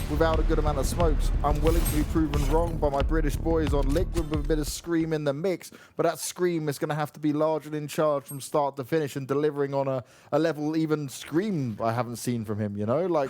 without a good amount of smokes. I'm willing to be proven wrong by my British boys on Liquid with a bit of Scream in the mix, but that Scream is going to have to be large and in charge from start to finish and delivering on a level even Scream I haven't seen from him, you know? Like,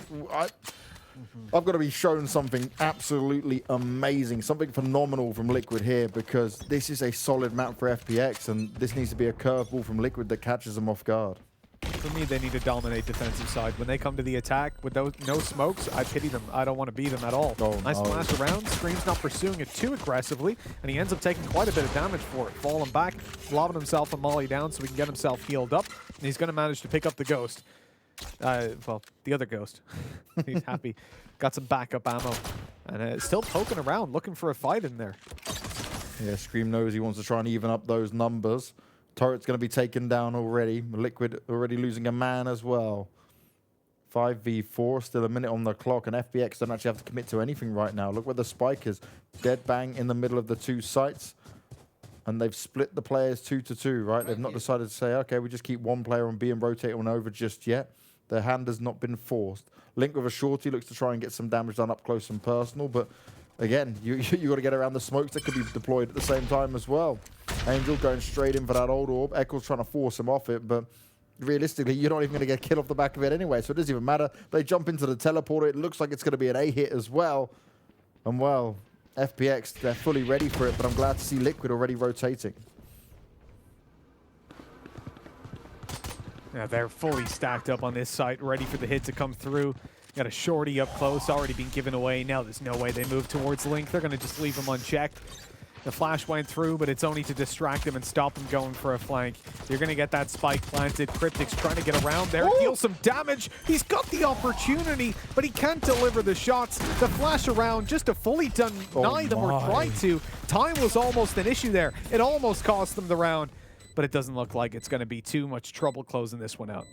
I've got to be shown something absolutely amazing, something phenomenal from Liquid here, because this is a solid map for FPX, and this needs to be a curveball from Liquid that catches them off guard. For me, they need to dominate defensive side. When they come to the attack with those no smokes, I pity them. I don't want to beat them at all. Oh, nice no. flash around. Scream's not pursuing it too aggressively, and he ends up taking quite a bit of damage for it. Falling back, lobbing himself a molly down so he can get himself healed up, and he's going to manage to pick up the Ghost. Well, the other Ghost. He's happy. Got some backup ammo. And still poking around, looking for a fight in there. Yeah, Scream knows he wants to try and even up those numbers. Turret's going to be taken down already. Liquid already losing a man as well. 5v4, still a minute on the clock, and FPX don't actually have to commit to anything right now. Look where the spike is. Dead bang in the middle of the two sites. And they've split the players 2-2, right? They've not decided to say, okay, we just keep one player on B and rotate on over just yet. Their hand has not been forced. Link with a shorty looks to try and get some damage done up close and personal, but again, you got to get around the smokes that could be deployed at the same time as well. Angel going straight in for that old orb. Eccles trying to force him off it, but realistically, you're not even going to get a kill off the back of it anyway, so it doesn't even matter. They jump into the teleporter. It looks like it's going to be an A hit as well. And well, FPX, they're fully ready for it, but I'm glad to see Liquid already rotating. Yeah, they're fully stacked up on this site, ready for the hit to come through. Got a shorty up close, already been given away. Now there's no way they move towards Link. They're going to just leave him unchecked. The flash went through, but it's only to distract him and stop him going for a flank. You're going to get that spike planted. Cryptic's trying to get around there, deal some damage. He's got the opportunity, but he can't deliver the shots. The flash around just to fully deny them or try to. Time was almost an issue there. It almost cost them the round, but it doesn't look like it's going to be too much trouble closing this one out.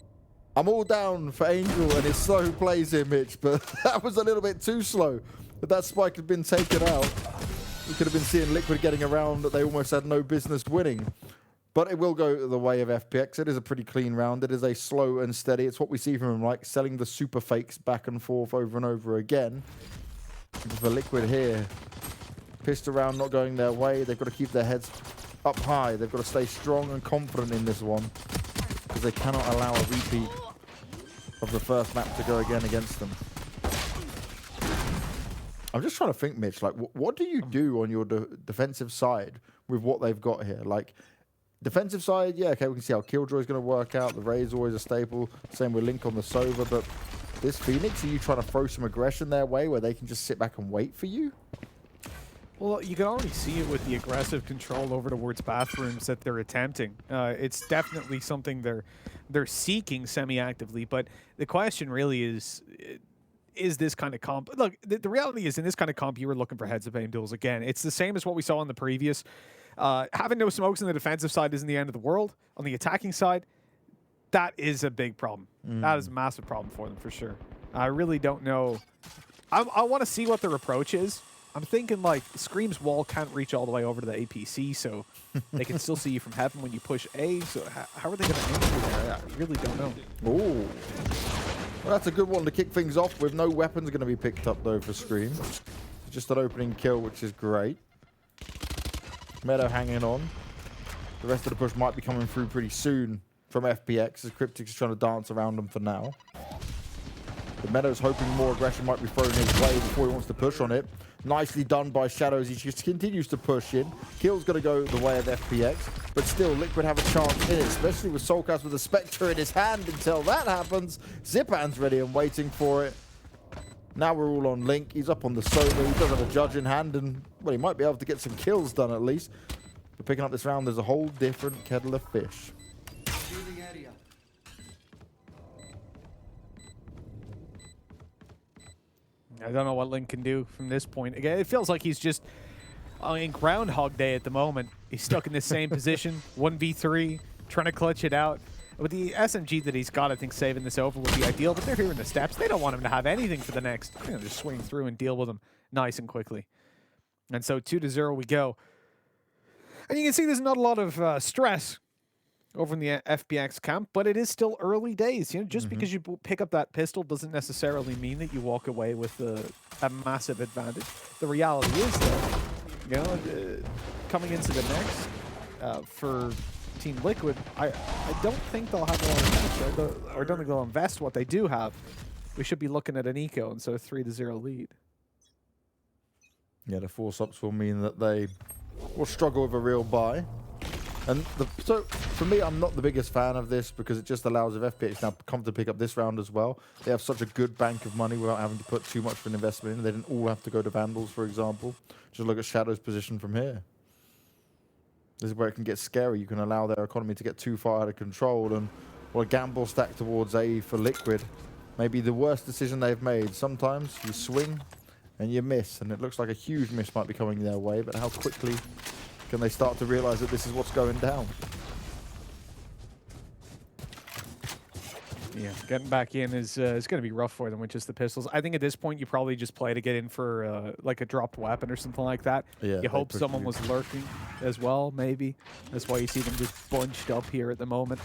I'm all down for Angel and his slow plays here, Mitch, but that was a little bit too slow. If that spike had been taken out, we could have been seeing Liquid getting around that they almost had no business winning. But it will go the way of FPX. It is a pretty clean round. It is a slow and steady. It's what we see from him, like selling the super fakes back and forth over and over again. For Liquid here, pissed around, not going their way. They've got to keep their heads up high. They've got to stay strong and confident in this one, because they cannot allow a repeat of the first map to go again against them. I'm just trying to think, Mitch, like, what do you do on your defensive side with what they've got here? Like, defensive side, yeah, okay, we can see how Killjoy's going to work out. The Ray's always a staple. Same with Link on the Sova. But this PhoeniX, are you trying to throw some aggression their way where they can just sit back and wait for you? Well, you can already see it with the aggressive control over towards bathrooms that they're attempting. It's definitely something they're seeking semi-actively, but the question really is this kind of comp... Look, the reality is in this kind of comp, you were looking for heads-up aim duels again. It's the same as what we saw on the previous. Having no smokes on the defensive side isn't the end of the world. On the attacking side, that is a big problem. That is a massive problem for them, for sure. I really don't know. I want to see what their approach is. I'm thinking, like, Scream's wall can't reach all the way over to the APC, so they can still see you from heaven when you push A. So how are they going to aim you there? I really don't know. Ooh. Well, that's a good one to kick things off with. No weapons going to be picked up, though, for Scream. Just an opening kill, which is great. Meadow hanging on. The rest of the push might be coming through pretty soon from FPX, as Cryptic is trying to dance around them for now. The Meadow's hoping more aggression might be thrown his way before he wants to push on it. Nicely done by Shadows. He just continues to push in. Kill's going to go the way of FPX, but still Liquid have a chance in it, especially with Soulcast with a Spectre in his hand. Until that happens, Zipan's ready and waiting for it. Now we're all on Link. He's up on the Sova. He does have a judge in hand, and well, he might be able to get some kills done at least. But picking up this round, there's a whole different kettle of fish. I don't know what Link can do from this point. Again, it feels like he's just in Groundhog Day at the moment. He's stuck in the same position, 1v3, trying to clutch it out. With the SMG that he's got, I think saving this over would be ideal, but they're here in the steps. They don't want him to have anything for the next. They're going to just swing through and deal with him nice and quickly. And so 2-0 we go. And you can see there's not a lot of stress over in the FPX camp, but it is still early days. You know, just because you pick up that pistol doesn't necessarily mean that you walk away with the a massive advantage. The reality is, though, you know, coming into the next for Team Liquid, I don't think they'll have a lot of cash, or I don't think they'll invest what they do have. We should be looking at an eco instead of 3-0 lead. Yeah, the force ups will mean that they will struggle with a real buy. And so, for me, I'm not the biggest fan of this because it just allows if FPX now come to pick up this round as well. They have such a good bank of money without having to put too much of an investment in. They didn't all have to go to Vandals, for example. Just look at Shadow's position from here. This is where it can get scary. You can allow their economy to get too far out of control. And well, a gamble stack towards A for Liquid may be the worst decision they've made. Sometimes you swing and you miss, and it looks like a huge miss might be coming their way, but how quickly can they start to realize that this is what's going down? Yeah, getting back in is going to be rough for them with just the pistols. I think at this point you probably just play to get in for like a dropped weapon or something like that. Yeah, you hope someone was lurking as well, maybe. That's why you see them just bunched up here at the moment.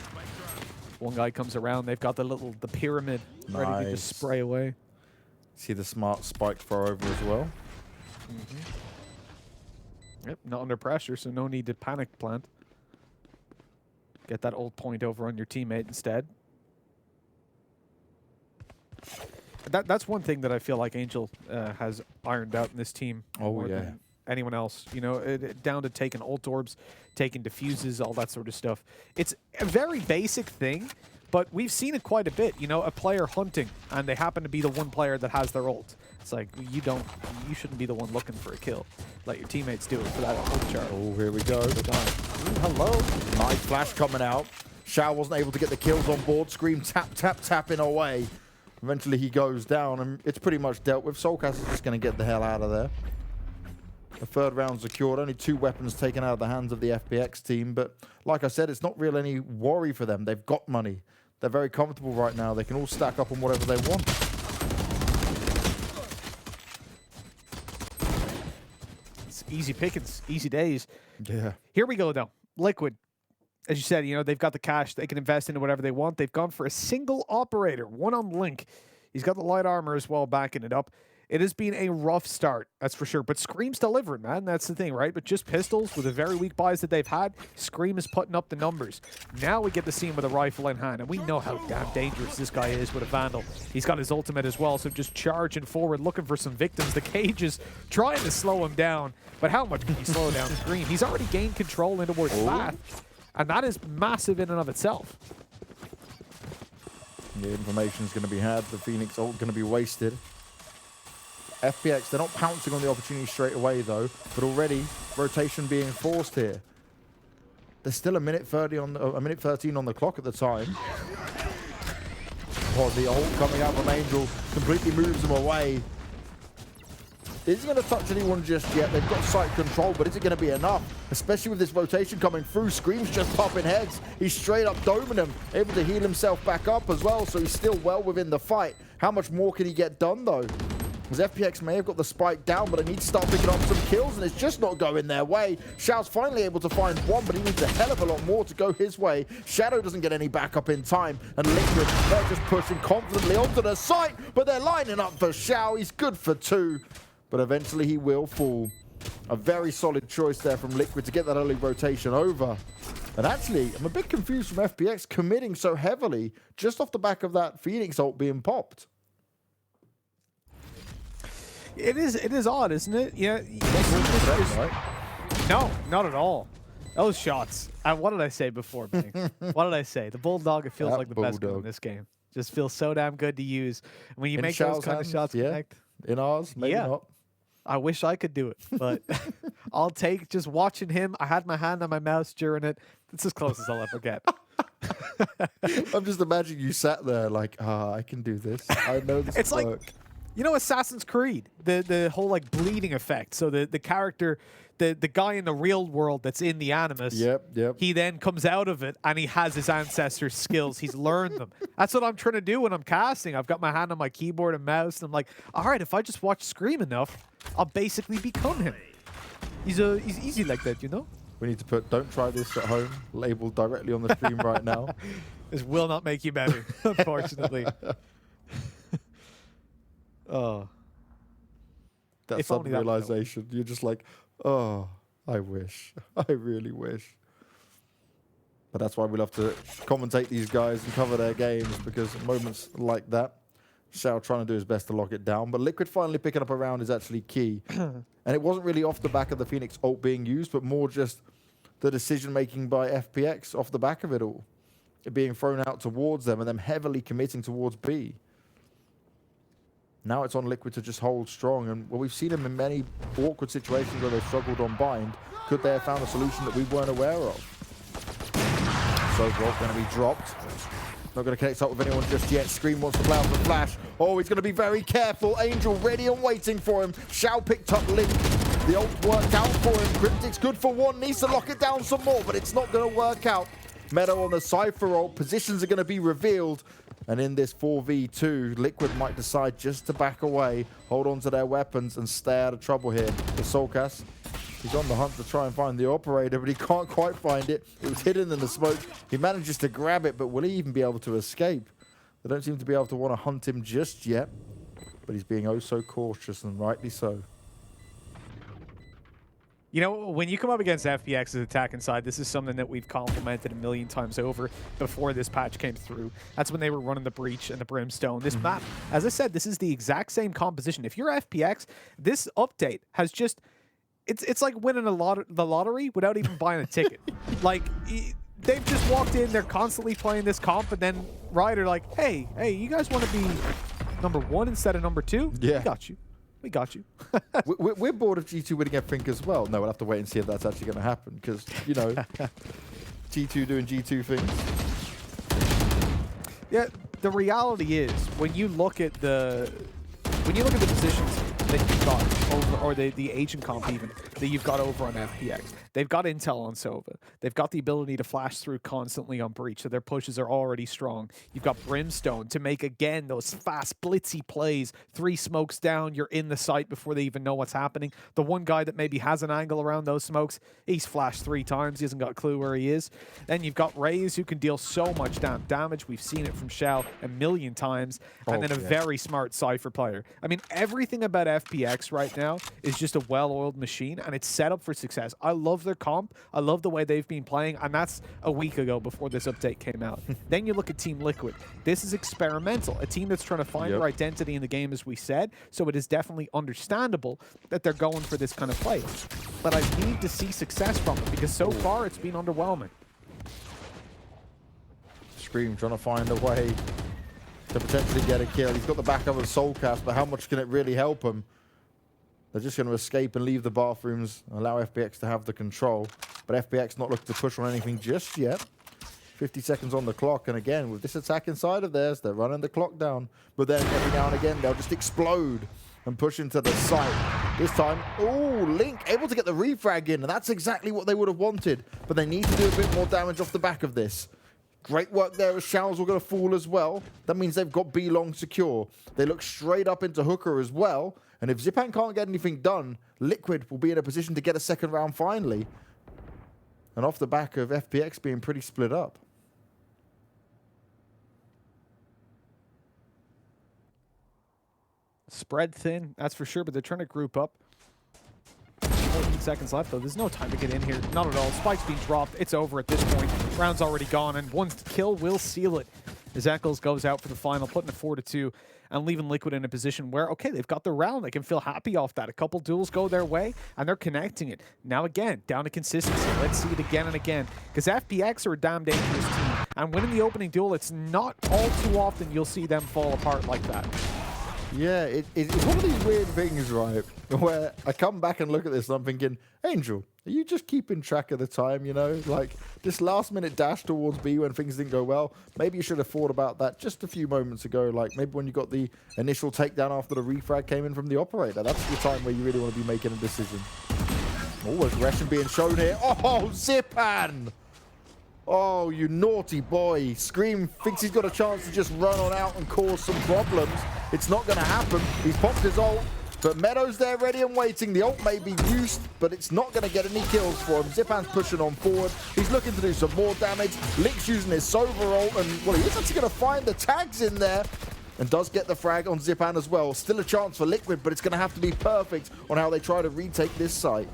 One guy comes around, they've got the pyramid ready to just spray away. See the smart spike throw over as well. Yep, not under pressure, so no need to panic plant. Get that ult point over on your teammate instead. That's one thing that I feel like Angel has ironed out in this team more than anyone else. You know, down to taking ult orbs, taking diffuses, all that sort of stuff. It's a very basic thing, but we've seen it quite a bit. You know, a player hunting, and they happen to be the one player that has their ult. It's like, you shouldn't be the one looking for a kill. Let your teammates do it for that ult chart. Oh, here we go. Hello. Nice flash coming out. Shao wasn't able to get the kills on board. Scream tapping away. Eventually he goes down, and it's pretty much dealt with. Soulcast is just going to get the hell out of there. The third round secured. Only 2 weapons taken out of the hands of the FPX team. But like I said, it's not really any worry for them. They've got money. They're very comfortable right now. They can all stack up on whatever they want. It's easy pickings, easy days. Yeah. Here we go, though. Liquid. As you said, you know, they've got the cash. They can invest into whatever they want. They've gone for a single operator, one on Link. He's got the light armor as well, backing it up. It has been a rough start, that's for sure. But Scream's delivering, man. That's the thing, right? But just pistols with the very weak buys that they've had, Scream is putting up the numbers. Now we get to see him with a rifle in hand, and we know how damn dangerous this guy is with a Vandal. He's got his ultimate as well, so just charging forward, looking for some victims. The Cage is trying to slow him down, but how much can you slow down Scream? He's already gained control into towards Path, and that is massive in and of itself. The information's going to be had. The Phoenix ult going to be wasted. FPX, they're not pouncing on the opportunity straight away, though, but already rotation being forced here. There's still a minute 13 on the clock at the time. Oh, the ult coming out from Angel completely moves them away. Isn't going to touch anyone just yet. They've got sight control, but is it going to be enough? Especially with this rotation coming through. Scream's just popping heads. He's straight up doming them, able to heal himself back up as well, so he's still well within the fight. How much more can he get done, though? Because FPX may have got the spike down, but they need to start picking up some kills, and it's just not going their way. Shao's finally able to find one, but he needs a hell of a lot more to go his way. Shadow doesn't get any backup in time, and Liquid, they're just pushing confidently onto the site, but they're lining up for Shao. He's good for 2, but eventually he will fall. A very solid choice there from Liquid to get that early rotation over. And actually, I'm a bit confused from FPX committing so heavily just off the back of that Phoenix ult being popped. It is odd, isn't it? Yeah. Right? No, not at all. Those shots. What did I say before, Bing? What did I say? The Bulldog, it feels like the best gun in this game. Just feels so damn good to use. When you make those kind of shots connect. In ours, maybe not. I wish I could do it, but I'll take just watching him. I had my hand on my mouse during it. It's as close as I'll ever get. I'm just imagining you sat there like, I can do this. I know this It's will like, work. You know, Assassin's Creed, the whole like bleeding effect. So the character, the guy in the real world that's in the Animus, Yep. he then comes out of it and he has his ancestors' skills. He's learned them. That's what I'm trying to do when I'm casting. I've got my hand on my keyboard and mouse, and I'm like, all right, if I just watch Scream enough, I'll basically become him. He's easy like that, you know? We need to put "Don't try this at home" labeled directly on the stream right now. This will not make you better, unfortunately. Oh. that If only that would help. realization. You're just like, oh, I wish. I really wish. But that's why we love to commentate these guys and cover their games, because moments like that, Shao trying to do his best to lock it down, but Liquid finally picking up a round is actually key. And it wasn't really off the back of the FunPlus ult being used, but more just the decision-making by FPX off the back of it all. It being thrown out towards them and them heavily committing towards B. Now it's on Liquid to just hold strong, and well, we've seen them in many awkward situations where they've struggled on bind. Could they have found a solution that we weren't aware of? So Rob going to be dropped. Not going to connect up with anyone just yet. Scream wants to play off the flash. Oh, he's going to be very careful. Angel ready and waiting for him. Shao picked up Link. The ult worked out for him. Cryptic's good for one. Needs to lock it down some more, but it's not going to work out. Meadow on the Cypher ult. Positions are going to be revealed. And in this 4v2, Liquid might decide just to back away, hold on to their weapons, and stay out of trouble here. The Soulcast, he's on the hunt to try and find the operator, but he can't quite find it. It was hidden in the smoke. He manages to grab it, but will he even be able to escape? They don't seem to be able to want to hunt him just yet, but he's being oh so cautious, and rightly so. You know, when you come up against FPX's attacking side, this is something that we've complimented a million times over before this patch came through. That's when they were running the Breach and the Brimstone. This map, as I said, this is the exact same composition. If you're FPX, this update has just... It's like winning the lottery without even buying a ticket. Like, they've just walked in, they're constantly playing this comp, and then Riot are like, hey, you guys want to be number 1 instead of number 2? Yeah. We got you. We got you. We're bored of G2 winning everything as well. No, we'll have to wait and see if that's actually going to happen, because, you know, G2 doing G2 things. Yeah, the reality is, when you look at the positions that you've got over, or the agent comp even, that you've got over on FPX. They've got intel on Sova. They've got the ability to flash through constantly on Breach, so their pushes are already strong. You've got Brimstone to make, again, those fast, blitzy plays. 3 smokes down, you're in the site before they even know what's happening. The one guy that maybe has an angle around those smokes, he's flashed 3 times. He hasn't got a clue where he is. Then you've got Raze, who can deal so much damage. We've seen it from Shao a million times. And then a very smart Cypher player. I mean, everything about FPX right now is just a well-oiled machine, and it's set up for success. I love their comp. I love the way they've been playing, and that's a week ago before this update came out. Then you look at Team Liquid. This is experimental, a team that's trying to find their identity in the game, as we said, so it is definitely understandable that they're going for this kind of play. But I need to see success from them, because so far it's been underwhelming. Scream trying to find a way to potentially get a kill. He's got the backup of Soulcast, but how much can it really help him? They're just going to escape and leave the bathrooms, allow FPX to have the control. But FPX not looking to push on anything just yet. 50 seconds on the clock, and again, with this attack inside of theirs, they're running the clock down. But then every now and again, they'll just explode and push into the site. This time, oh, Link able to get the refrag in, and that's exactly what they would have wanted. But they need to do a bit more damage off the back of this. Great work there as Shao's all going to fall as well. That means they've got B long secure. They look straight up into Hooker as well. And if Zipan can't get anything done, Liquid will be in a position to get a second round finally. And off the back of FPX being pretty split up. Spread thin, that's for sure, but they're trying to group up. 14 seconds left, though. There's no time to get in here. Not at all. Spike's being dropped. It's over at this point. Round's already gone, and one kill will seal it. As Eccles goes out for the final, putting it 4-2, and leaving Liquid in a position where, okay, they've got the round. They can feel happy off that. A couple duels go their way, and they're connecting it. Now, again, down to consistency. Let's see it again and again. Because FPX are a damn dangerous team. And winning the opening duel, it's not all too often you'll see them fall apart like that. Yeah, it's one of these weird things, right, where I come back and look at this and I'm thinking, Angel, are you just keeping track of the time, you know? Like, this last-minute dash towards B when things didn't go well, maybe you should have thought about that just a few moments ago, like maybe when you got the initial takedown after the refrag came in from the operator. That's the time where you really want to be making a decision. Oh, aggression being shown here. Oh, Zipan! Oh, you naughty boy. Scream thinks he's got a chance to just run on out and cause some problems. It's not going to happen. He's popped his ult, but Meadow's there ready and waiting. The ult may be used, but it's not going to get any kills for him. Zipan's pushing on forward. He's looking to do some more damage. Link's using his Sova ult, and, well, he's actually going to find the tags in there. and does get the frag on Zipan as well. Still a chance for Liquid, but it's going to have to be perfect on how they try to retake this site.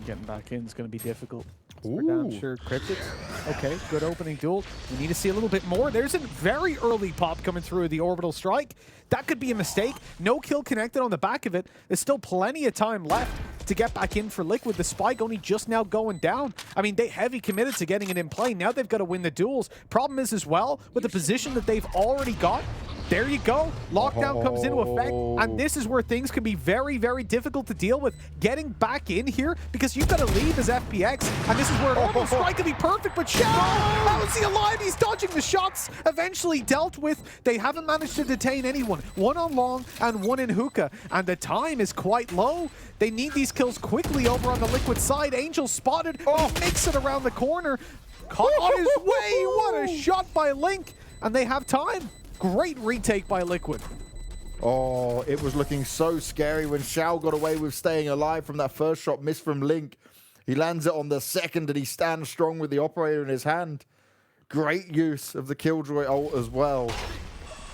Getting back in is going to be difficult. Ooh. Down, sure, Cryptics. Okay, good opening duel. We need to see a little bit more. There's a very early pop coming through the orbital strike. That could be a mistake. No kill connected on the back of it. There's still plenty of time left to get back in for Liquid. The spike only just now going down. I mean, they heavy committed to getting it in play. Now they've got to win the duels. Problem is as well, with the position that they've already got, there you go. Lockdown comes into effect, and this is where things can be very, very difficult to deal with. Getting back in here, because you've got to leave as FPX, and this is where an orbital strike could be perfect, but Shadow, how is he alive? He's dodging the shots, eventually dealt with. They haven't managed to detain anyone. One on long and one in hookah, and the time is quite low. They need these kills quickly over on the Liquid side. Angel spotted, makes it around the corner. Caught on his way, what a shot by Link, and they have time. Great retake by Liquid. Oh, it was looking so scary when Shao got away with staying alive from that first shot missed from Link. He lands it on the second and he stands strong with the operator in his hand. Great use of the Killjoy ult as well.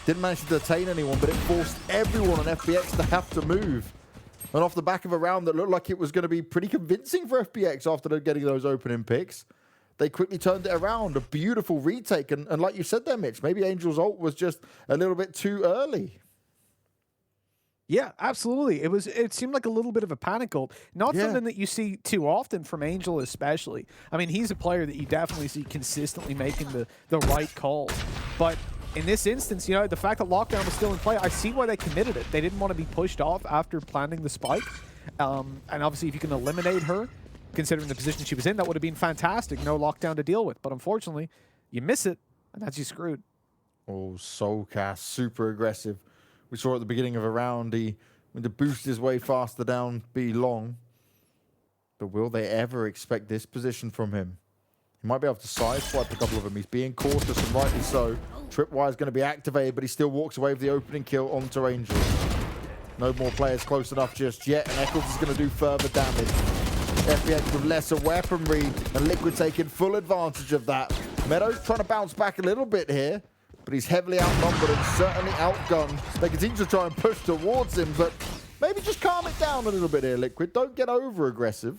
Didn't manage to detain anyone, but it forced everyone on FPX to have to move. And off the back of a round that looked like it was going to be pretty convincing for FPX after getting those opening picks, they quickly turned it around. A beautiful retake. And like you said there, Mitch, maybe Angel's ult was just a little bit too early. Yeah, absolutely. It seemed like a little bit of a panic ult. Not something that you see too often from Angel especially. I mean, he's a player that you definitely see consistently making the right calls. But in this instance, you know, the fact that Lockdown was still in play, I see why they committed it. They didn't want to be pushed off after planting the spike. And obviously, if you can eliminate her, considering the position she was in, that would have been fantastic. No Lockdown to deal with. But unfortunately, you miss it, and that's you screwed. Oh, Soulcast, super aggressive. We saw at the beginning of a round, he went to boost his way faster down B long. But will they ever expect this position from him? He might be able to sideswipe a couple of them. He's being cautious, and rightly so. Tripwire is going to be activated, but he still walks away with the opening kill onto Angel. No more players close enough just yet, and Eccles is going to do further damage. FPX with lesser weaponry, and Liquid taking full advantage of that. Meadows trying to bounce back a little bit here, but he's heavily outnumbered and certainly outgunned. They continue to try and push towards him, but maybe just calm it down a little bit here, Liquid. Don't get over aggressive.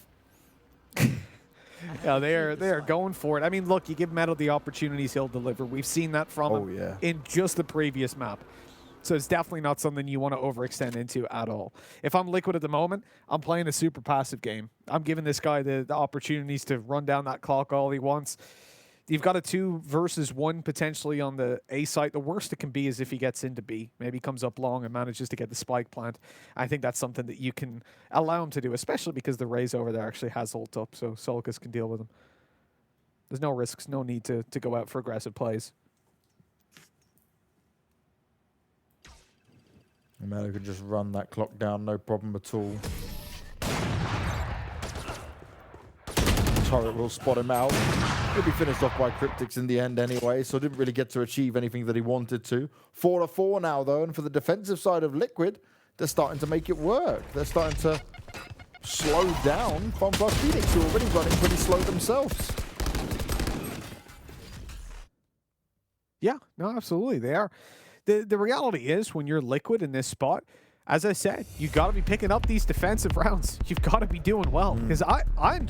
Yeah, they are going for it. I mean, look, you give Meadow the opportunities, he'll deliver. We've seen that from him in just the previous map. So it's definitely not something you want to overextend into at all. If I'm Liquid at the moment, I'm playing a super passive game. I'm giving this guy the opportunities to run down that clock all he wants. You've got a 2 versus 1 potentially on the A site. The worst it can be is if he gets into B. Maybe comes up long and manages to get the spike plant. I think that's something that you can allow him to do, especially because the Raze over there actually has ult up, so Solcus can deal with him. There's no risks, no need to go out for aggressive plays. Melo can just run that clock down, no problem at all. Turret will spot him out. He'll be finished off by Cryptics in the end anyway, so didn't really get to achieve anything that he wanted to. 4-4 now, though, and for the defensive side of Liquid, they're starting to make it work. They're starting to slow down FunPlus PhoeniX, who are already running pretty slow themselves. Yeah, no, absolutely, they are. The reality is, when you're Liquid in this spot, as I said, you got to be picking up these defensive rounds. You've got to be doing well. Because I'm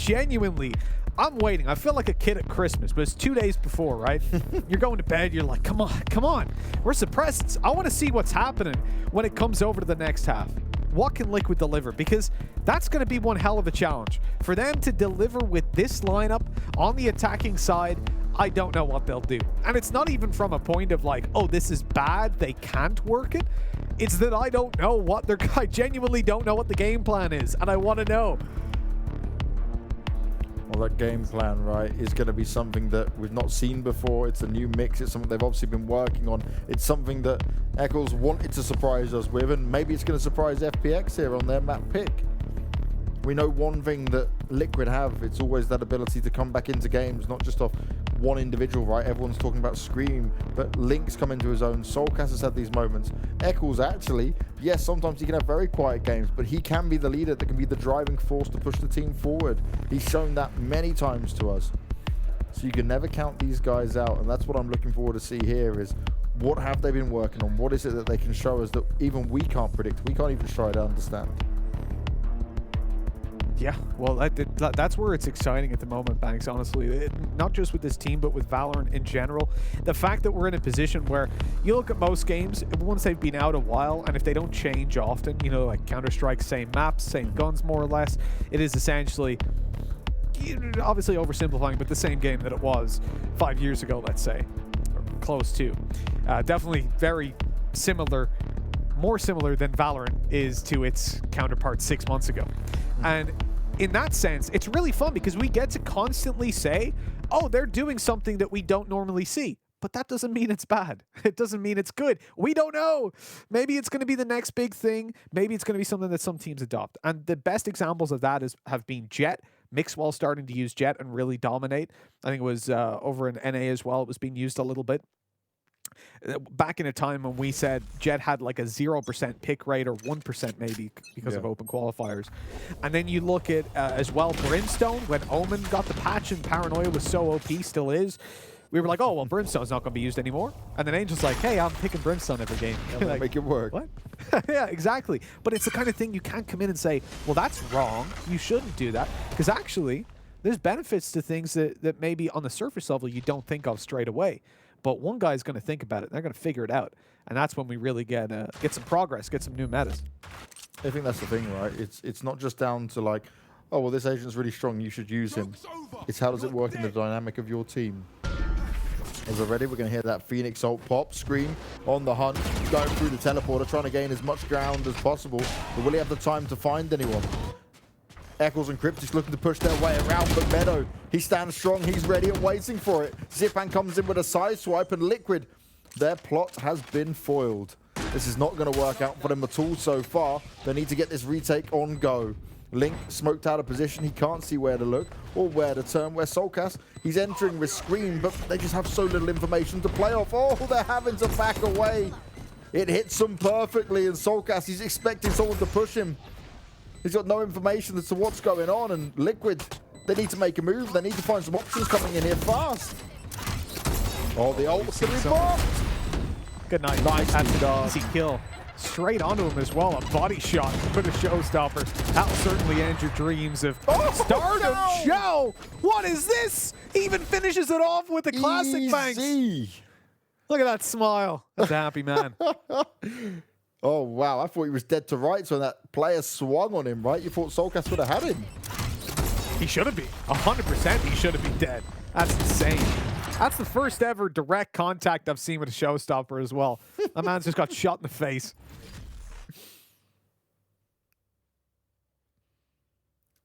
waiting. I feel like a kid at Christmas, but it's 2 days before, right? You're going to bed. You're like, come on. Where's the presents? I want to see what's happening when it comes over to the next half. What can Liquid deliver? Because that's going to be one hell of a challenge. For them to deliver with this lineup on the attacking side, I don't know what they'll do. And it's not even from a point of like, oh, this is bad, they can't work it. It's that I don't know what I genuinely don't know what the game plan is, and I want to know. Well, that game plan, right, is going to be something that we've not seen before. It's a new mix. It's something they've obviously been working on. It's something that Eccles wanted to surprise us with, and maybe it's going to surprise FPX here on their map pick. We know one thing that Liquid have, it's always that ability to come back into games, not just off one individual, right? Everyone's talking about Scream, but Link's come into his own. Soulcast has had these moments. Eccles actually, yes, sometimes he can have very quiet games, but he can be the leader that can be the driving force to push the team forward. He's shown that many times to us. So you can never count these guys out, and that's what I'm looking forward to see here is what have they been working on? What is it that they can show us that even we can't predict? We can't even try to understand. Yeah, well, that's where it's exciting at the moment, Banks, honestly. Not just with this team, but with Valorant in general. The fact that we're in a position where you look at most games, once they've been out a while, and if they don't change often, you know, like Counter-Strike, same maps, same guns, more or less, it is essentially, obviously oversimplifying, but the same game that it was 5 years ago, let's say, or close to. Definitely very similar, more similar than Valorant is to its counterpart 6 months ago. And in that sense, it's really fun because we get to constantly say, oh, they're doing something that we don't normally see. But that doesn't mean it's bad. It doesn't mean it's good. We don't know. Maybe it's going to be the next big thing. Maybe it's going to be something that some teams adopt. And the best examples of that have been Jett. Mixwell starting to use Jett and really dominate. I think it was over in NA as well. It was being used a little bit. Back in a time when we said Jett had like a 0% pick rate or 1% maybe because of open qualifiers. And then you look at as well Brimstone, when Omen got the patch and Paranoia was so OP, still is. We were like, oh, well, Brimstone's not going to be used anymore. And then Angel's like, hey, I'm picking Brimstone every game. Like, make it work. What? Yeah, exactly. But it's the kind of thing you can't come in and say, well, that's wrong. You shouldn't do that. Because actually, there's benefits to things that maybe on the surface level you don't think of straight away. But one guy's going to think about it. And they're going to figure it out. And that's when we really get some progress, get some new metas. I think that's the thing, right? It's not just down to like, oh, well, this agent's really strong, you should use him. It's how does it work in the dynamic of your team. As we're ready, we're going to hear that PhoeniX ult pop, scream, on the hunt, going through the teleporter, trying to gain as much ground as possible. But will he have the time to find anyone? Eccles and Cryptis looking to push their way around, but Meadow, he stands strong, he's ready and waiting for it. Zipan comes in with a side swipe, and Liquid, their plot has been foiled. This is not going to work out for them at all so far. They need to get this retake on go. Link smoked out of position, he can't see where to look or where to turn. Where Soulcast, he's entering with Scream, but they just have so little information to play off. Oh, they're having to back away. It hits them perfectly, and Soulcast, he's expecting someone to push him. He's got no information as to what's going on, and Liquid, they need to make a move. They need to find some options coming in here fast. Oh, the ult's going to be blocked. Good night. Nice. That's an easy kill. Straight onto him as well. A body shot with a showstopper. That'll certainly end your dreams of stardom. No. Show. What is this? He even finishes it off with a classic Banks. Look at that smile. That's a happy man. Oh, wow. I thought he was dead to rights when that player swung on him, right? You thought Soulcast would have had him. He should have been. 100% he should have been dead. That's insane. That's the first ever direct contact I've seen with a showstopper as well. That man's just got shot in the face.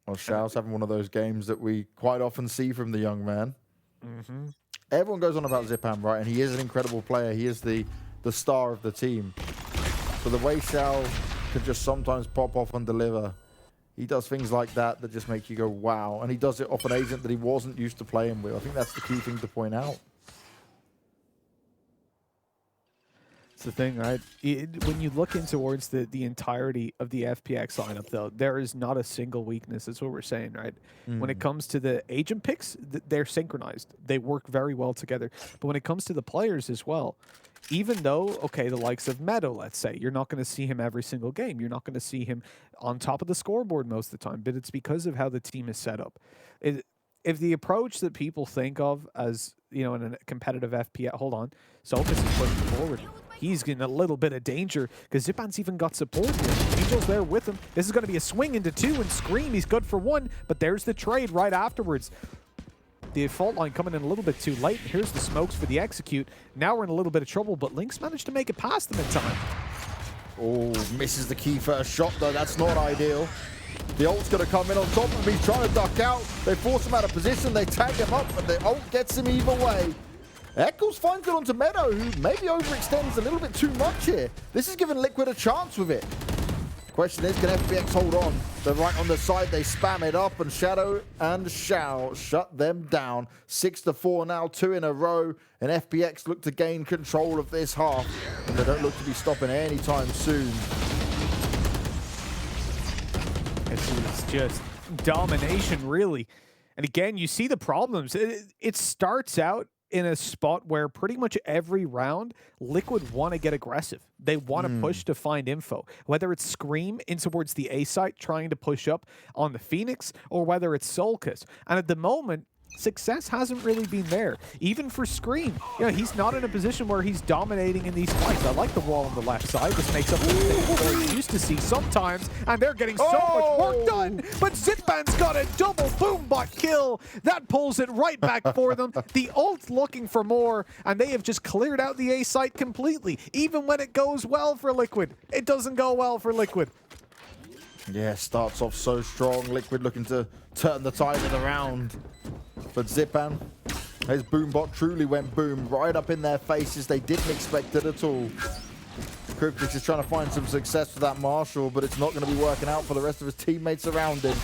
Well, Shao's having one of those games that we quite often see from the young man. Everyone goes on about Zipan, right? And he is an incredible player. He is the star of the team. But the way Shao can just sometimes pop off and deliver, he does things like that that just make you go, wow. And he does it off an agent that he wasn't used to playing with. I think that's the key thing to point out. It's the thing, right? When you look in towards the entirety of the FPX lineup, though, there is not a single weakness. That's what we're saying, right? When it comes to the agent picks, they're synchronized. They work very well together. But when it comes to the players as well, even though, okay, the likes of Meadow, let's say, you're not going to see him every single game. You're not going to see him on top of the scoreboard most of the time, but it's because of how the team is set up. If the approach that people think of as, you know, in a competitive FPS, hold on, Soulcast is pushing forward. He's getting a little bit of danger because Zipan's even got support here. Angel's there with him. This is going to be a swing into 2 and Scream. He's good for 1, but there's the trade right afterwards. The fault line coming in a little bit too late. Here's the smokes for the execute. Now we're in a little bit of trouble, but Link's managed to make it past them in time. Oh, misses the key first shot, though. That's not ideal. The ult's going to come in on top of him. He's trying to duck out. They force him out of position. They tag him up, but the ult gets him either way. Eccles finds it onto Meadow, who maybe overextends a little bit too much here. This is giving Liquid a chance with it. Question is, can FPX hold on? They're right on the side. They spam it up, and Shadow and Shao shut them down. 6-4 now, 2 in a row. And FPX look to gain control of this half. And they don't look to be stopping anytime soon. This is just domination, really. And again, you see the problems. It starts out in a spot where pretty much every round, Liquid want to get aggressive. They want to push to find info. Whether it's Scream in towards the A site, trying to push up on the PhoeniX, or whether it's Solkis. And at the moment, success hasn't really been there. Even for Scream, you know, he's not in a position where he's dominating in these fights. I like the wall on the left side. This makes up for the things that we're used to see sometimes, and they're getting so much work done. But Zipan's got a double boombot kill. That pulls it right back for them. The ult looking for more, and they have just cleared out the A site completely. Even when it goes well for Liquid, it doesn't go well for Liquid. Yeah, starts off so strong. Liquid looking to turn the tide of the round. But Zipan, his boombot truly went boom right up in their faces. They didn't expect it at all. Cryptix is trying to find some success for that Marshall, but it's not going to be working out for the rest of his teammates around him.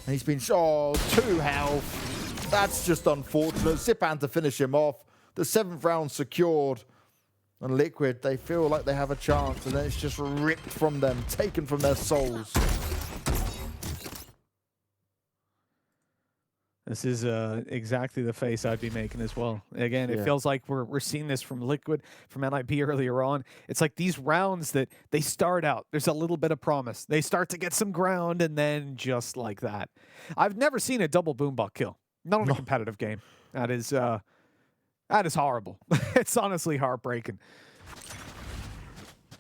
And he's been, 2 health. That's just unfortunate. Zipan to finish him off. The 7th round secured. And Liquid, they feel like they have a chance, and then it's just ripped from them, taken from their souls. This is exactly the face I'd be making as well. Again, it feels like we're seeing this from Liquid, from NIP earlier on. It's like these rounds that they start out, there's a little bit of promise. They start to get some ground, and then just like that. I've never seen a double boombot kill. Not on a competitive game. That is horrible. It's honestly heartbreaking.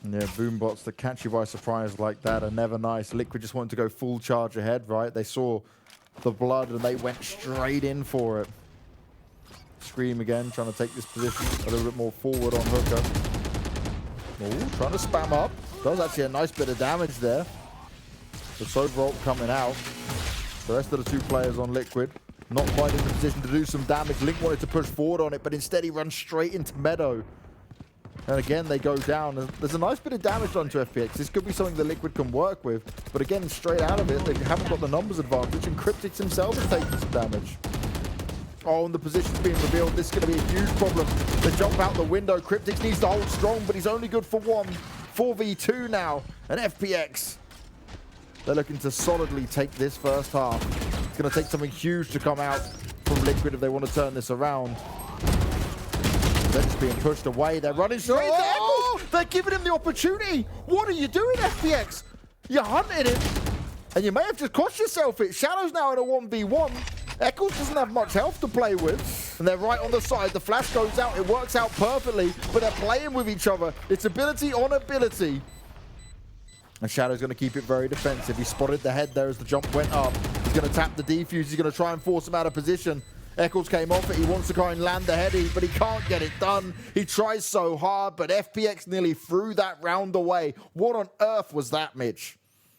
Yeah, boombots that catch you by surprise like that are never nice. Liquid just wanted to go full charge ahead, right? They saw the blood and they went straight in for it. Scream again, trying to take this position a little bit more forward on Hooker. Oh, trying to spam up. Does actually a nice bit of damage there. The Sobrolt coming out. The rest of the 2 players on Liquid not quite in the position to do some damage. Link wanted to push forward on it, but instead he runs straight into Meadow. And again, they go down. There's a nice bit of damage done to FPX. This could be something that Liquid can work with. But again, straight out of it, they haven't got the numbers advantage, and Cryptix himself is taking some damage. Oh, and the position's being revealed. This is going to be a huge problem. They jump out the window. Cryptix needs to hold strong, but he's only good for 1. 4v2 now, and FPX. They're looking to solidly take this first half. It's going to take something huge to come out from Liquid if they want to turn this around. They're just being pushed away. They're running straight to Eccles. They're giving him the opportunity. What are you doing, FPX? You hunted him, and you may have just cost yourself it. Shadow's now in a 1v1. Eccles doesn't have much health to play with, and they're right on the side. The flash goes out. It works out perfectly, but they're playing with each other. It's ability on ability. And Shadow's going to keep it very defensive. He spotted the head there as the jump went up. He's going to tap the defuse. He's going to try and force him out of position. Eccles came off it. He wants to try and land the heady, but he can't get it done. He tries so hard, but FPX nearly threw that round away. What on earth was that, Mitch?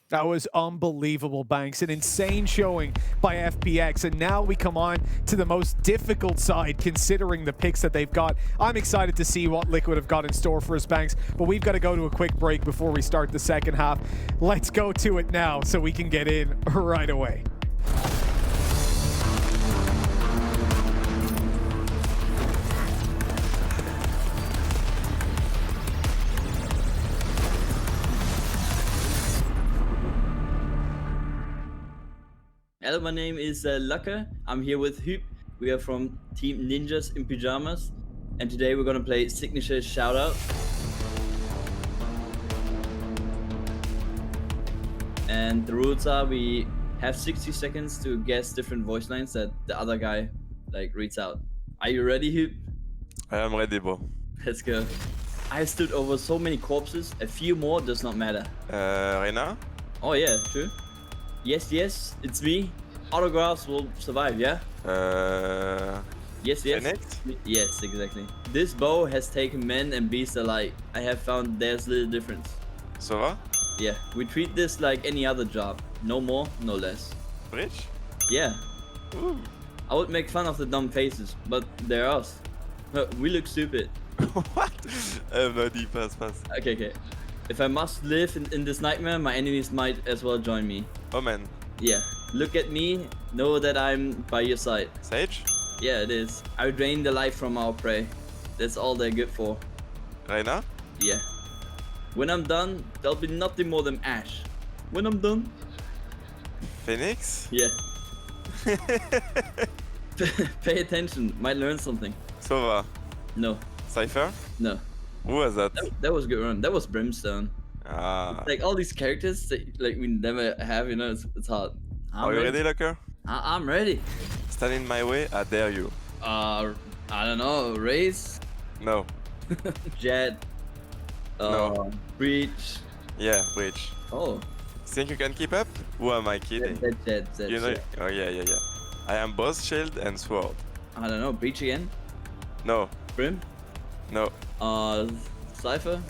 That was unbelievable, Banks. An insane showing by FPX. And now we come on to the most difficult side, considering the picks that they've got. I'm excited to see what Liquid have got in store for us, Banks. But we've got to go to a quick break before we start the second half. Let's go to it now so we can get in right away. Hello, my name is Lucker. I'm here with Huub. We are from Team Ninjas in Pyjamas. And today we're gonna play Signature Shoutout. And the rules are we have 60 seconds to guess different voice lines that the other guy reads out. Are you ready, Huub? I am ready, bro. Let's go. I stood over so many corpses. A few more does not matter. Reina? Oh yeah, true. Yes, yes, it's me. Autographs will survive, yeah? Yes, yes. FunPlus? Yes, exactly. This bow has taken men and beasts alike. I have found there's little difference. Ça va? Yeah, we treat this like any other job. No more, no less. Rich? Yeah. Ooh. I would make fun of the dumb faces, but they're us. We look stupid. What? No, pass. Okay. If I must live in this nightmare, my enemies might as well join me. Oh man. Yeah. Look at me, know that I'm by your side. Sage? Yeah, it is. I drain the life from our prey. That's all they're good for. Reina? Yeah. When I'm done, there'll be nothing more than ash. When I'm done? PhoeniX? Yeah. Pay attention. Might learn something. Sova. No. Cypher? No. Who was that? That was a good run. That was Brimstone. Ah. Like all these characters that like we never have, you know, it's hard. Are you ready, Locker? I'm ready. Stand in my way, I dare you. I don't know. Race, No. Jet, No. Breach. Yeah, Breach. Oh. Think you can keep up? Who am I kidding? Jet. You know? Oh yeah. I am both shield and sword. I don't know. Breach again. No. Brim. No. Cypher.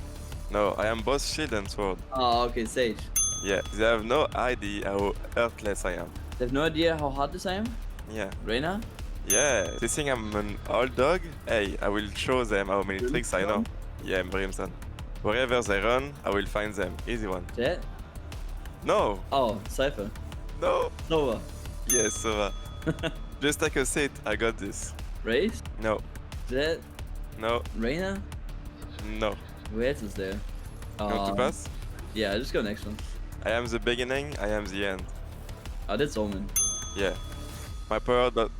No. I am both shield and sword. Oh, okay. Sage. Yeah. They have no idea how earthless I am. They have no idea how hard this I am. Yeah. Reyna. Yeah. They think I'm an old dog? Hey, I will show them how many tricks I know. Yeah, I'm Brimstone. Wherever they run, I will find them. Easy one. Jet. No. Oh, Cypher. No. Nova. Yes, Sova. Just take a seat. I got this. Race. No. Jet. No. Reyna. No. Who else is there? You want to pass? Yeah, just go next one. I am the beginning, I am the end. Oh, that's Omen. Yeah. My power dot.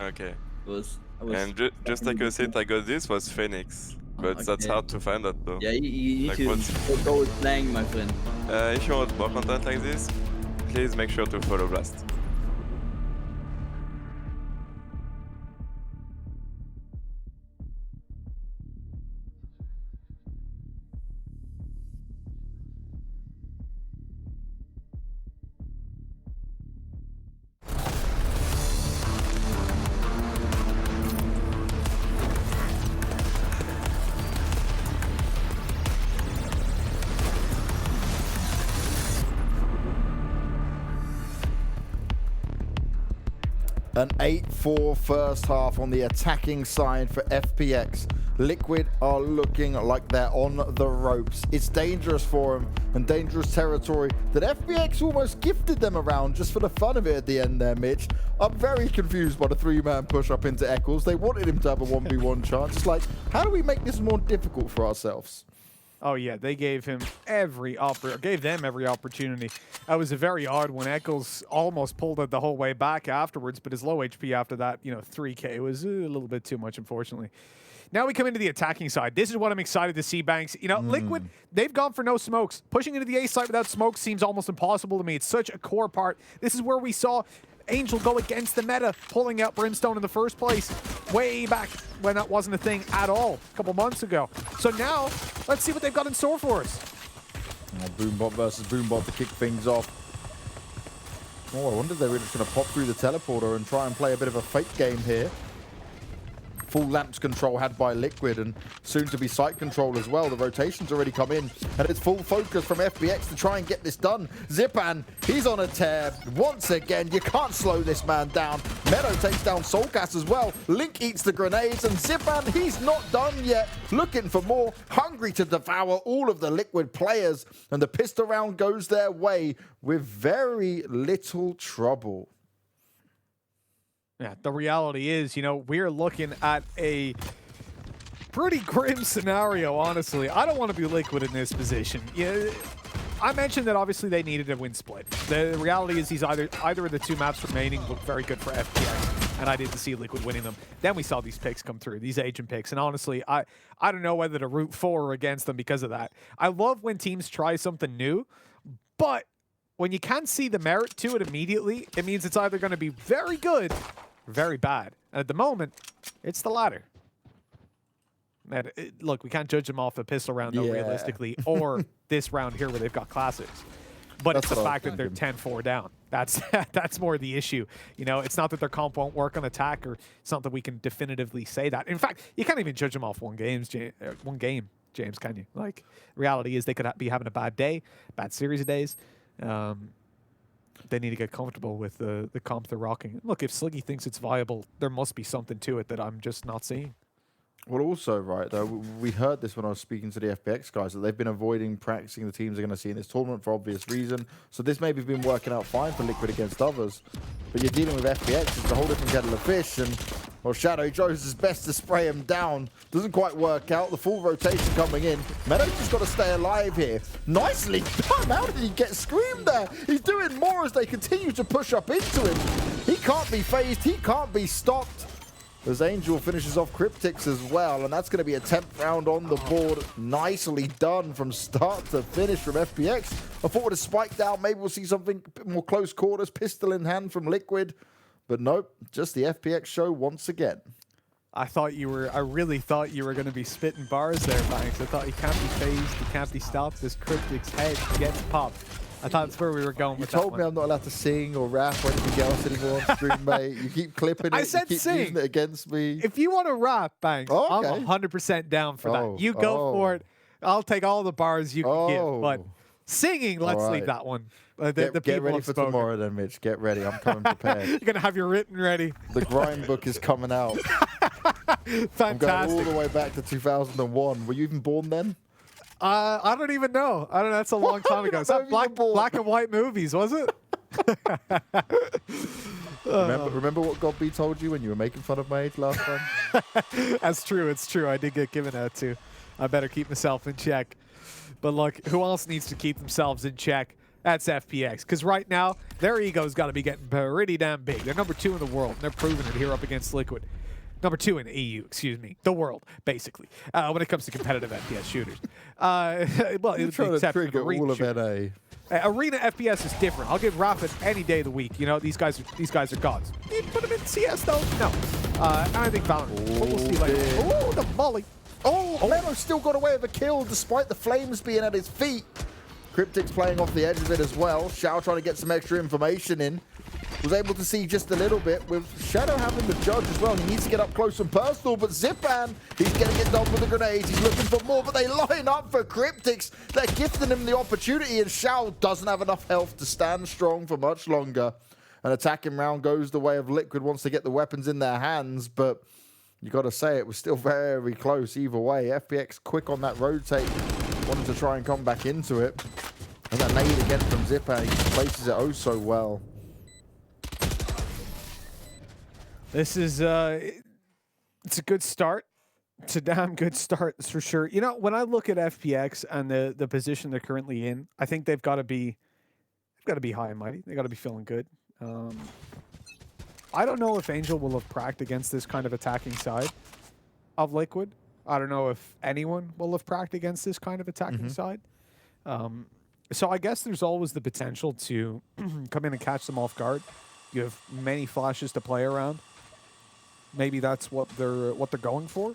Okay. I was And just take a seat, I got this was PhoeniX. But that's okay. hard to find that though. Yeah, you need Like to what? go with slang, my friend. If you want more content like this, please make sure to follow Blast. An 8-4 first half on the attacking side for FPX. Liquid are looking like they're on the ropes. It's dangerous for them and dangerous territory that FPX almost gifted them around just for the fun of it at the end there, Mitch. I'm very confused by the 3-man push up into Eccles. They wanted him to have a 1v1 chance. It's like, how do we make this more difficult for ourselves? Oh yeah, they gave him gave them every opportunity. That was a very odd one. Eccles almost pulled it the whole way back afterwards, but his low HP after that, 3K was a little bit too much, unfortunately. Now we come into the attacking side. This is what I'm excited to see, Banks. Liquid, they've gone for no smokes. Pushing into the A site without smokes seems almost impossible to me. It's such a core part. This is where we saw Angel go against the meta, pulling out Brimstone in the first place, way back when that wasn't a thing at all, a couple months ago. So now, let's see what they've got in store for us. Boombot versus Boombot to kick things off. Oh, I wonder if they were just going to pop through the teleporter and try and play a bit of a fake game here. Full lamps control had by Liquid and soon to be sight control as well. The rotation's already come in and it's full focus from FPX to try and get this done. Zipan, he's on a tear once again. You can't slow this man down. Meadow takes down Soulcast as well. Link eats the grenades and Zipan, he's not done yet. Looking for more, hungry to devour all of the Liquid players, and the pistol round goes their way with very little trouble. Yeah, the reality is, we're looking at a pretty grim scenario, honestly. I don't want to be Liquid in this position. Yeah, I mentioned that obviously they needed a win split. The reality is either of the two maps remaining look very good for FPX, and I didn't see Liquid winning them. Then we saw these picks come through, these agent picks, and honestly, I don't know whether to root for or against them because of that. I love when teams try something new, but when you can't see the merit to it immediately, it means it's either going to be very good or very bad. And at the moment, it's the latter. Look, we can't judge them off a pistol round, though, realistically, or this round here where they've got classics. But it's the fact that they're 10-4 down. That's more the issue. It's not that their comp won't work on attack, or it's not that we can definitively say that. In fact, you can't even judge them off one game, James, can you? Like, reality is they could be having a bad day, bad series of days. They need to get comfortable with the comp they're rocking. Look, if Sliggy thinks it's viable, there must be something to it that I'm just not seeing. Well, also, right, though, we heard this when I was speaking to the FPX guys, that they've been avoiding practicing the teams they're going to see in this tournament for obvious reason. So this maybe has been working out fine for Liquid against others. But you're dealing with FPX, it's a whole different kettle of fish. And, well, Shadow Joe's his best to spray him down. Doesn't quite work out. The full rotation coming in. Meadow's just got to stay alive here. Nicely done. How did he get screamed there? He's doing more as they continue to push up into him. He can't be phased. He can't be stopped. As Angel finishes off Cryptix as well, and that's going to be a 10th round on the board. Nicely done from start to finish from FPX. I thought with a spike down, maybe we'll see something a bit more close quarters, pistol in hand from Liquid. But nope, just the FPX show once again. I really thought you were going to be spitting bars there, Banks. I thought he can't be phased, he can't be stopped. This Cryptix head gets popped. I thought that's where we were going with that. You told me I'm not allowed to sing or rap or anything else anymore on stream, mate. You keep clipping it. I said you keep sing. using it against me. If you want to rap, Banks, okay. I'm 100% down for that. You go for it. I'll take all the bars you can give. But singing, let's leave that one. Get ready for tomorrow then, Mitch. Get ready. I'm coming prepared. You're going to have your written ready. The grind book is coming out. Fantastic. I'm going all the way back to 2001. Were you even born then? I don't even know. I don't know. That's a long time ago. It's not black and white movies, was it? Remember what Godby told you when you were making fun of my age last time? That's true. It's true. I did get given that too. I better keep myself in check. But look, who else needs to keep themselves in check? That's FPX. Because right now, their ego's got to be getting pretty damn big. They're number 2 in the world, and they're proving it here up against Liquid. Number 2 in the EU, excuse me. The world, basically, when it comes to competitive FPS shooters. Well, You're trying to trigger all of NA. Arena FPS is different. I'll give Rapid any day of the week. You know, these guys are gods. You put them in CS, though? No. I think Valorant. But we'll see later. Oh, the volley. Oh, Melo still got away with a kill despite the flames being at his feet. Cryptix playing off the edge of it as well. Shao trying to get some extra information in. Was able to see just a little bit with Shadow having the judge as well. He needs to get up close and personal, but Zipan, he's getting it done with the grenades. He's looking for more, but they line up for Cryptix. They're gifting him the opportunity, and Shao doesn't have enough health to stand strong for much longer. An attacking round goes the way of Liquid once they get the weapons in their hands, but you got to say it was still very close either way. FPX quick on that rotate, wanted to try and come back into it. And that nade again from Zipan, he places it oh so well. This is it's a good start. It's a damn good start, that's for sure. You know, when I look at FPX and the position they're currently in, I think they've got to be high and mighty. They got to be feeling good. I don't know if Angel will have pracked against this kind of attacking side of Liquid. I don't know if anyone will have pracked against this kind of attacking side. So I guess there's always the potential to come in and catch them off guard. You have many flashes to play around. Maybe that's what they're going for.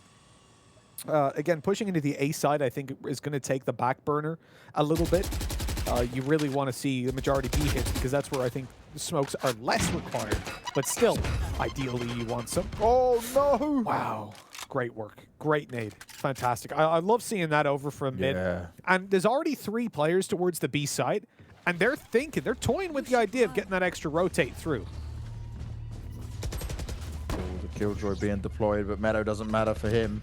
Again, pushing into the A side, I think, is going to take the back burner a little bit. You really want to see the majority B hits because that's where I think the smokes are less required. But still, ideally, you want some. Oh, no! Wow. Great work. Great nade. Fantastic. I love seeing that over from mid. Yeah. And there's already 3 players towards the B side. And they're toying with the idea of getting that extra rotate through. The Killjoy being deployed, but Meadow doesn't matter for him.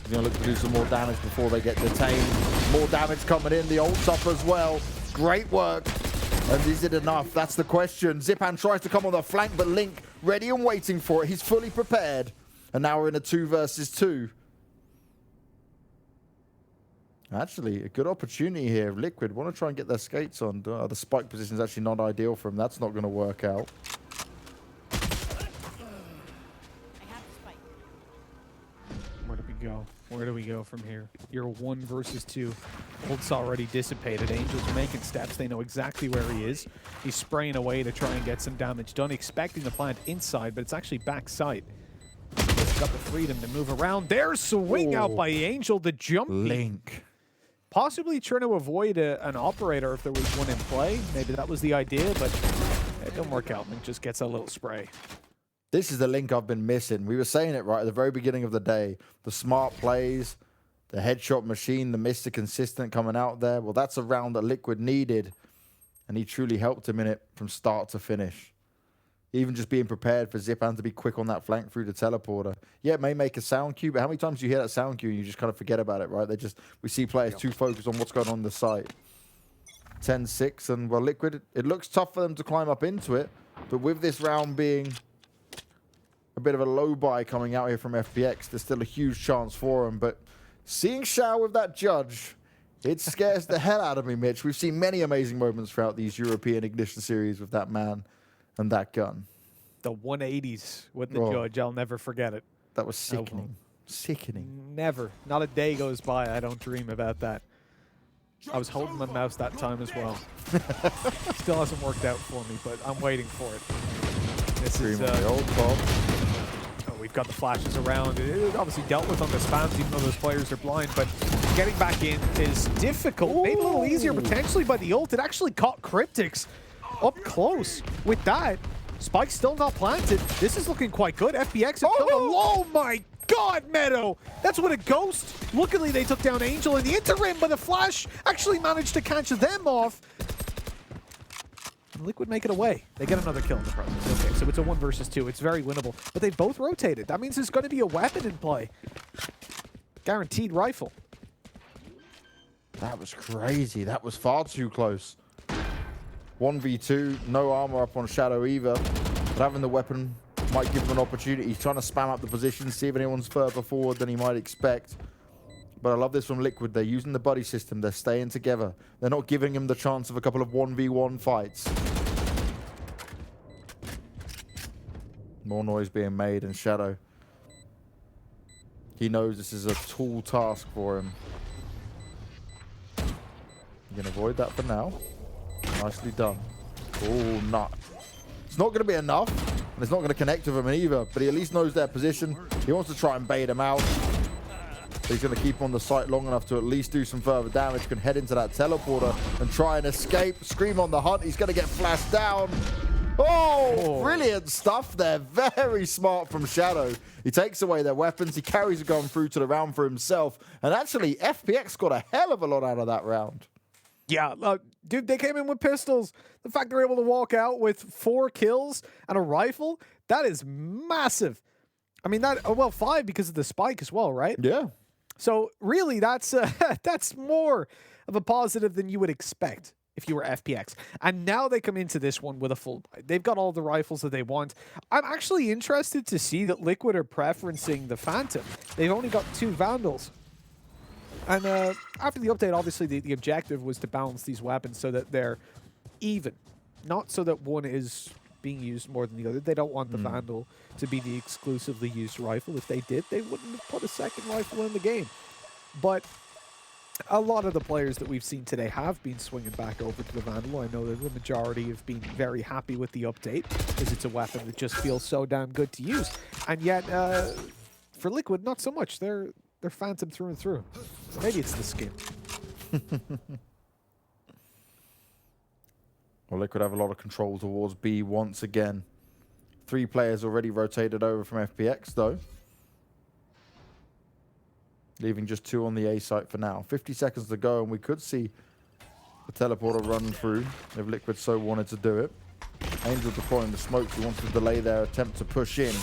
He's going to look to do some more damage before they get detained. More damage coming in. The ult's up as well. Great work. And is it enough? That's the question. Zipan tries to come on the flank, but Link ready and waiting for it. He's fully prepared. And now we're in a 2 versus 2. Actually, a good opportunity here. Liquid want to try and get their skates on. The spike position is actually not ideal for him. That's not going to work out. Where do we go? Where do we go from here? You're 1 versus 2. Ult's already dissipated. Angels are making steps. They know exactly where he is. He's spraying away to try and get some damage done, expecting to plant inside, but it's actually backside. He's got the freedom to move around. There's swing out by Angel, the jump. Link. Possibly trying to avoid an operator if there was one in play. Maybe that was the idea, but it didn't work out. Link just gets a little spray. This is the Link I've been missing. We were saying it right at the very beginning of the day. The smart plays, the headshot machine, the Mr. Consistent coming out there. Well, that's a round that Liquid needed, and he truly helped him in it from start to finish. Even just being prepared for Zipan to be quick on that flank through the teleporter. Yeah, it may make a sound cue, but how many times do you hear that sound cue and you just kind of forget about it, right? We see players too focused on what's going on the site. 10-6, and well, Liquid, it looks tough for them to climb up into it, but with this round being a bit of a low buy coming out here from FPX, there's still a huge chance for them, but seeing Shao with that judge, it scares the hell out of me, Mitch. We've seen many amazing moments throughout these European Ignition series with that man and that gun. The 180s with the Oh. judge. I'll never forget it. That was sickening. Sickening. Never. Not a day goes by I don't dream about that. I was holding my mouse that time as well. Still hasn't worked out for me, but I'm waiting for it. This is Scream on the old Bob. we've got the flashes around. It obviously dealt with on the spams, even though those players are blind, but getting back in is difficult. Made a little easier potentially by the ult. It actually caught Cryptics up close with that. Spike's still not planted. This is looking quite good. FPX have done oh my God, Meadow! That's what a ghost. Luckily, they took down Angel in the interim, but the flash actually managed to catch them off. And Liquid make it away. They get another kill in the process. Okay, so it's a 1 versus 2. It's very winnable. But they both rotated. That means there's going to be a weapon in play. Guaranteed rifle. That was crazy. That was far too close. 1v2, no armor up on Shadow either. But having the weapon might give him an opportunity. He's trying to spam up the position, see if anyone's further forward than he might expect. But I love this from Liquid. They're using the buddy system. They're staying together. They're not giving him the chance of a couple of 1v1 fights. More noise being made, and Shadow, he knows this is a tall task for him. You can avoid that for now. Nicely done. Oh, not. It's not going to be enough, and it's not going to connect with him either, but he at least knows their position. He wants to try and bait him out. But he's going to keep on the site long enough to at least do some further damage. Can head into that teleporter and try and escape. Scream on the hunt. He's going to get flashed down. Oh, brilliant stuff there. Very smart from Shadow. He takes away their weapons. He carries a gun through to the round for himself. And actually, FPX got a hell of a lot out of that round. Yeah, dude, they came in with pistols. The fact they're able to walk out with 4 kills and a rifle, that is massive. I mean, well, 5 because of the spike as well, right? Yeah. So really, that's more of a positive than you would expect if you were FPX. And now they come into this one with a full buy. They've got all the rifles that they want. I'm actually interested to see that Liquid are preferencing the Phantom. They've only got 2 Vandals. And after the update, obviously, the objective was to balance these weapons so that they're even. Not so that one is being used more than the other. They don't want the Vandal to be the exclusively used rifle. If they did, they wouldn't have put a second rifle in the game. But a lot of the players that we've seen today have been swinging back over to the Vandal. I know that the majority have been very happy with the update because it's a weapon that just feels so damn good to use. And yet, for Liquid, not so much. They're Phantom through and through. Maybe it's the skin. Well, Liquid have a lot of control towards B once again. 3 players already rotated over from FPX, though. Leaving just 2 on the A site for now. 50 seconds to go, and we could see the teleporter run through if Liquid so wanted to do it. Angel deploying the smokes. He wants to delay their attempt to push in.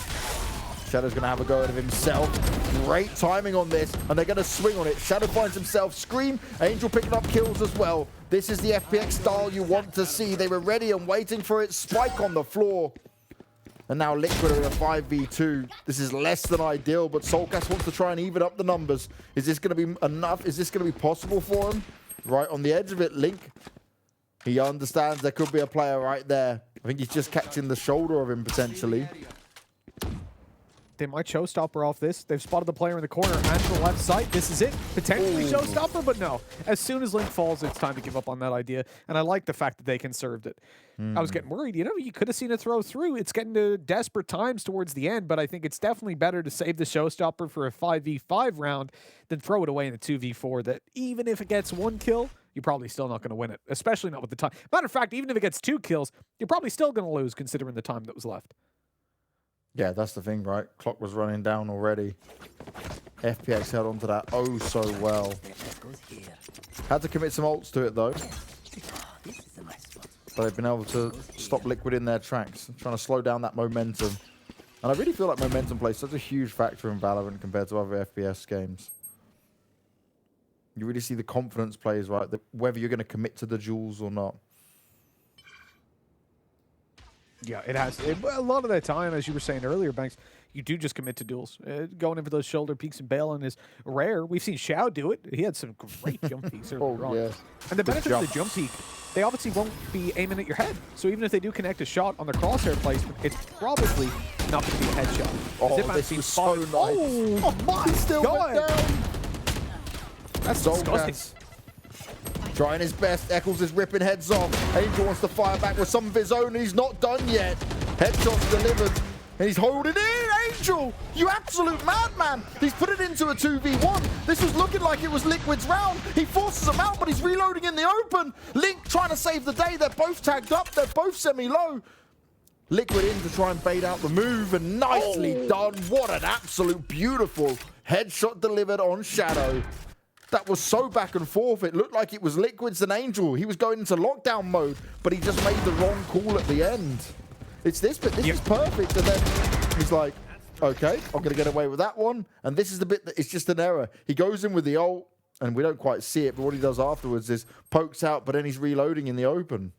Shadow's going to have a go at it himself. Great timing on this, and they're going to swing on it. Shadow finds himself. Scream. Angel picking up kills as well. This is the FPX style you want to see. They were ready and waiting for it. Spike on the floor. And now Liquid are in a 5v2. This is less than ideal, but Soulcast wants to try and even up the numbers. Is this going to be enough? Is this going to be possible for him? Right on the edge of it, Link. He understands there could be a player right there. I think he's just catching the shoulder of him potentially. They might showstopper off this. They've spotted the player in the corner and to the left side. This is it. Potentially showstopper, but no. As soon as Link falls, it's time to give up on that idea. And I like the fact that they conserved it. I was getting worried. You know, you could have seen it throw through. It's getting to desperate times towards the end, but I think it's definitely better to save the showstopper for a 5v5 round than throw it away in a 2v4 that even if it gets 1 kill, you're probably still not going to win it, especially not with the time. Matter of fact, even if it gets 2 kills, you're probably still going to lose considering the time that was left. Yeah, that's the thing, right? Clock was running down already. FPX held onto that oh so well. Had to commit some ults to it, though. But they've been able to stop Liquid in their tracks, trying to slow down that momentum. And I really feel like momentum plays such a huge factor in Valorant compared to other FPS games. You really see the confidence plays, right? Whether you're going to commit to the duels or not. Yeah, it has. A lot of the time, as you were saying earlier, Banks, you do just commit to duels. Going in for those shoulder peeks and bailing is rare. We've seen Xiao do it. He had some great jump peeks earlier on. Yeah. And the benefit of the jump peek they obviously won't be aiming at your head. So even if they do connect a shot on the crosshair placement, it's probably not going to be a headshot. Oh, Zip this being was so nice. Oh my Still god! went down. That's disgusting. Zolgaz trying his best. Eccles is ripping heads off. Angel wants to fire back with some of his own, and he's not done yet. Headshots delivered, and he's holding in. Angel, you absolute madman. He's put it into a 2v1. This was looking like it was Liquid's round. He forces him out, but he's reloading in the open. Link trying to save the day. They're both tagged up. They're both semi-low. Liquid in to try and bait out the move, and nicely done. What an absolute beautiful headshot delivered on Shadow. That was so back and forth. It looked like it was Liquid's and Angel. He was going into lockdown mode, but he just made the wrong call at the end. It's this bit. This is perfect. And then he's like, okay, I'm going to get away with that one. And this is the bit that it's just an error. He goes in with the ult, and we don't quite see it, but what he does afterwards is pokes out, but then he's reloading in the open.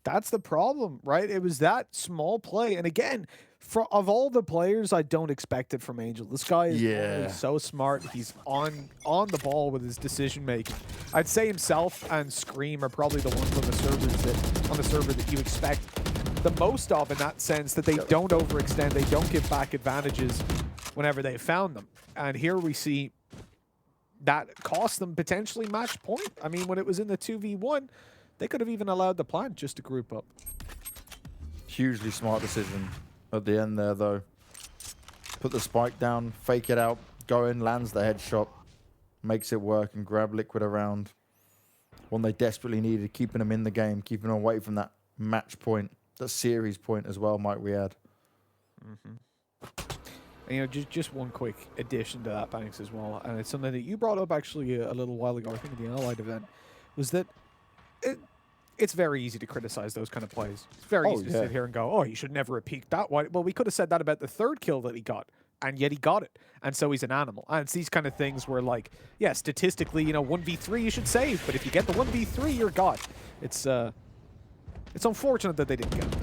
That's the problem, right? It was that small play. And again, of all the players, I don't expect it from Angel. This guy is so smart. He's on the ball with his decision making. I'd say himself and Scream are probably the ones on the server that you expect the most of, in that sense that they don't overextend, they don't give back advantages whenever they found them. And here we see that cost them potentially match point. I mean, when it was in the 2v1, they could have even allowed the plant just to group up. Hugely smart decision at the end there, though. Put the spike down, fake it out, go in, lands the headshot, makes it work, and grab Liquid around. One they desperately needed, keeping them in the game, keeping them away from that match point, that series point as well, might we add. And, you know, just one quick addition to that, Banks, as well, and it's something that you brought up actually a little while ago, I think at the Allied event, was that it's very easy to criticize those kind of plays. It's very easy to sit here and go, oh, you should never have peeked that wide. Well, we could have said that about the third kill that he got, and yet he got it. And so he's an animal. And it's these kind of things where, like, yeah, statistically, you know, 1v3 you should save, but if you get the 1v3, you're God. It's unfortunate that they didn't get it.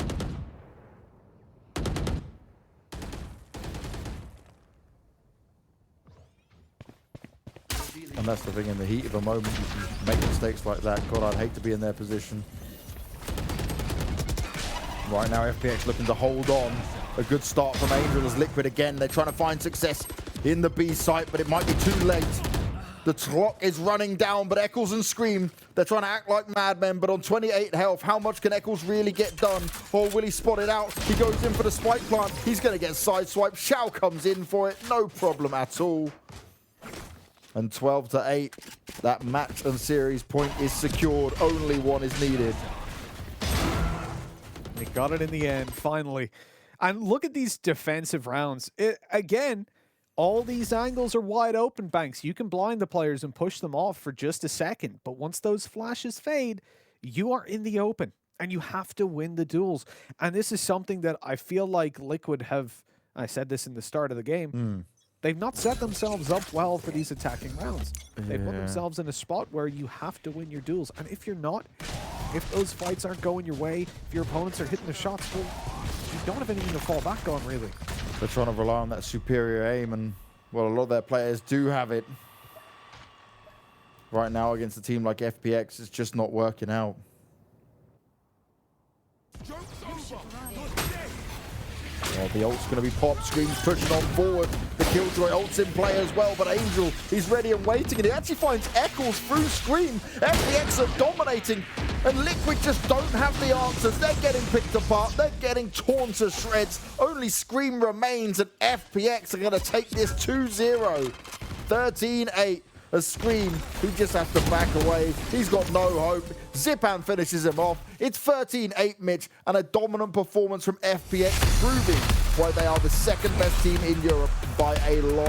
And that's the thing, in the heat of a moment, you can make mistakes like that. God, I'd hate to be in their position. Right now, FPX looking to hold on. A good start from Angel as Liquid again. They're trying to find success in the B site, but it might be too late. The clock is running down, but Eccles and Scream, they're trying to act like madmen, but on 28 health, how much can Eccles really get done? Or will he spot it out? He goes in for the spike plant. He's going to get sideswiped. Shao comes in for it. No problem at all. And 12-8, that match and series point is secured. Only one is needed. They got it in the end, finally. And look at these defensive rounds. Again, all these angles are wide open, Banks. You can blind the players and push them off for just a second. But once those flashes fade, you are in the open. And you have to win the duels. And this is something that I feel like Liquid have... I said this in the start of the game. They've not set themselves up well for these attacking rounds. They've put themselves in a spot where you have to win your duels. And if you're not, if those fights aren't going your way, if your opponents are hitting the shots, well, you don't have anything to fall back on, really. They're trying to rely on that superior aim, and, well, a lot of their players do have it. Right now, against a team like FPX, it's just not working out. Well, the ult's going to be popped. Scream's pushing on forward. The Killjoy ult's in play as well, but Angel, he's ready and waiting, and he actually finds Eccles through Scream. FPX are dominating, and Liquid just don't have the answers. They're getting picked apart. They're getting torn to shreds. Only Scream remains, and FPX are going to take this 2-0. 13-8. A Scream who just has to back away. He's got no hope. Zipan finishes him off. It's 13-8, Mitch, and a dominant performance from FPX, proving why they are the second best team in Europe by a long